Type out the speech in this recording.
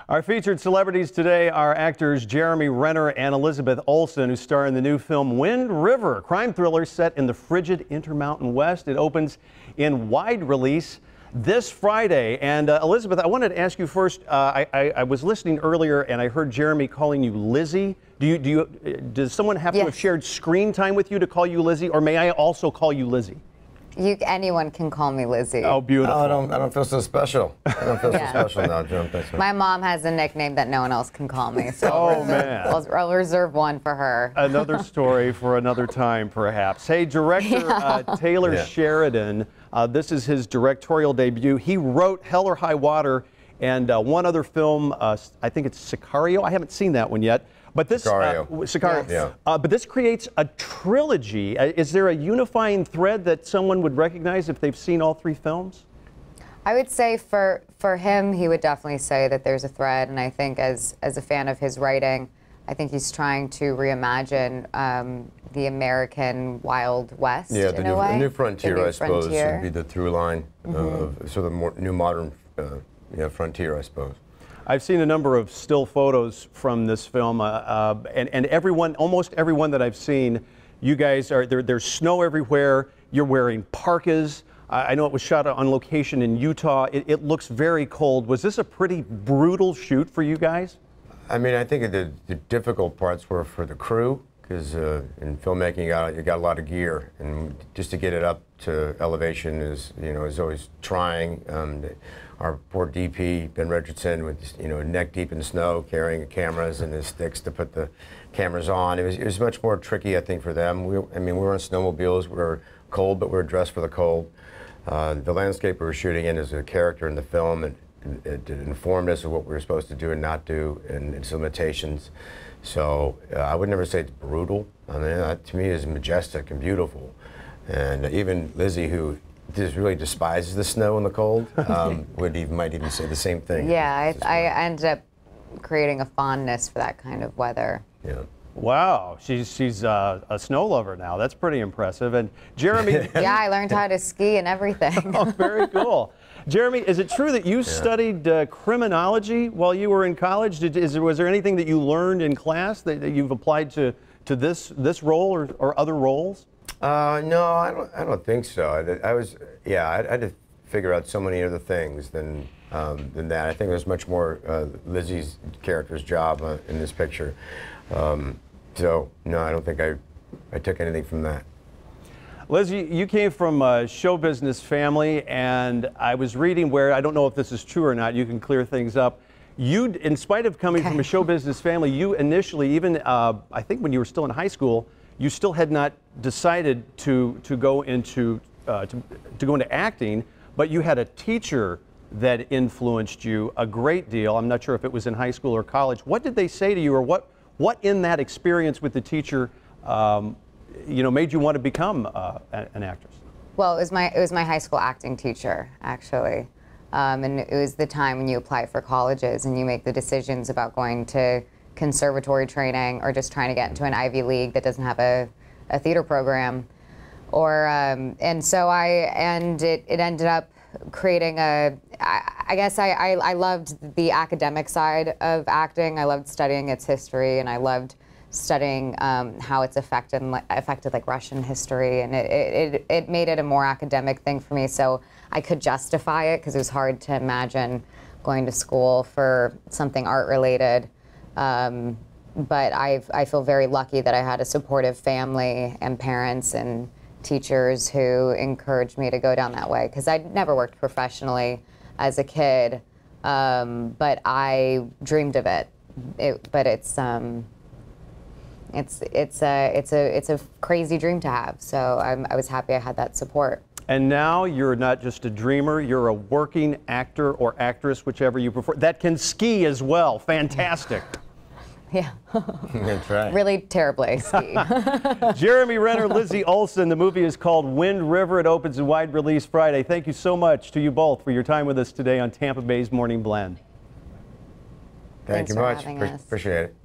Our featured celebrities today are actors Jeremy Renner and Elizabeth Olsen, who star in the new film Wind River, a crime thriller set in the frigid Intermountain West. It opens in wide release this Friday. And Elizabeth, I wanted to ask you first, I was listening earlier and I heard Jeremy calling you Lizzie. Does someone have to have shared screen time with you to call you Lizzie, or may I also call you Lizzie? Anyone can call me Lizzie. Oh, beautiful. Oh, I don't feel so special. I don't feel so special now, Jim. Thanks, man. My mom has a nickname that no one else can call me, so I'll reserve one for her. Another story for another time, perhaps. Hey, director Taylor Sheridan, this is his directorial debut. He wrote Hell or High Water and one other film, I think it's Sicario. I haven't seen that one yet. But this, Sicario. Yes. But this creates a trilogy. Is there a unifying thread that someone would recognize if they've seen all three films? I would say for him, he would definitely say that there's a thread. And I think as a fan of his writing, I think he's trying to reimagine the American Wild West in a way. The new frontier, I suppose, would be the through line of sort of more new modern frontier, I suppose. I've seen a number of still photos from this film, and almost everyone that I've seen, you guys are there's snow everywhere. You're wearing parkas. I know it was shot on location in Utah. It looks very cold. Was this a pretty brutal shoot for you guys? I mean, I think the difficult parts were for the crew, because in filmmaking you got a lot of gear, and just to get it up to elevation is always trying. Our poor DP Ben Richardson, with neck deep in snow, carrying cameras and his sticks to put the cameras on. It was much more tricky, I think, for them. We were on snowmobiles. We were cold, but we were dressed for the cold. The landscape we were shooting in is a character in the film, and it informed us of what we were supposed to do and not do, and its limitations. So I would never say it's brutal. I mean, that to me is majestic and beautiful. And even Lizzie, who just really despises the snow and the cold, might even say the same thing. Yeah, I ended up creating a fondness for that kind of weather. Yeah. Wow, she's a snow lover now. That's pretty impressive. And Jeremy, yeah, I learned how to ski and everything. Oh, very cool. Jeremy, is it true that you studied criminology while you were in college? Was there anything that you learned in class that you've applied to this role or other roles? No, I don't think so. I had to figure out so many other things than that. I think there's much more Lizzie's character's job in this picture. So no, I don't think I took anything from that. Lizzie, you came from a show business family, and I was reading where, I don't know if this is true or not, you can clear things up. You, in spite of coming from a show business family, you initially, even I think when you were still in high school, you still had not decided to go into acting, but you had a teacher that influenced you a great deal. I'm not sure if it was in high school or college. What did they say to you, or what in that experience with the teacher made you want to become an actress? Well, it was my high school acting teacher, actually. And it was the time when you apply for colleges and you make the decisions about going to conservatory training or just trying to get into an Ivy League that doesn't have a theater program. And it ended up creating I guess I loved the academic side of acting. I loved studying its history, and I loved studying how it's affected like Russian history, and it made it a more academic thing for me, so I could justify it, because it was hard to imagine going to school for something art related. But I feel very lucky that I had a supportive family and parents and teachers who encouraged me to go down that way, because I'd never worked professionally as a kid, but I dreamed of it. But it's a crazy dream to have. So I was happy I had that support. And now you're not just a dreamer, you're a working actor or actress, whichever you prefer, that can ski as well. Fantastic. Yeah. That's right. Really terribly ski. Jeremy Renner, Lizzie Olsen. The movie is called Wind River. It opens in wide release Friday. Thank you so much to you both for your time with us today on Tampa Bay's Morning Blend. Thank you much. Appreciate it.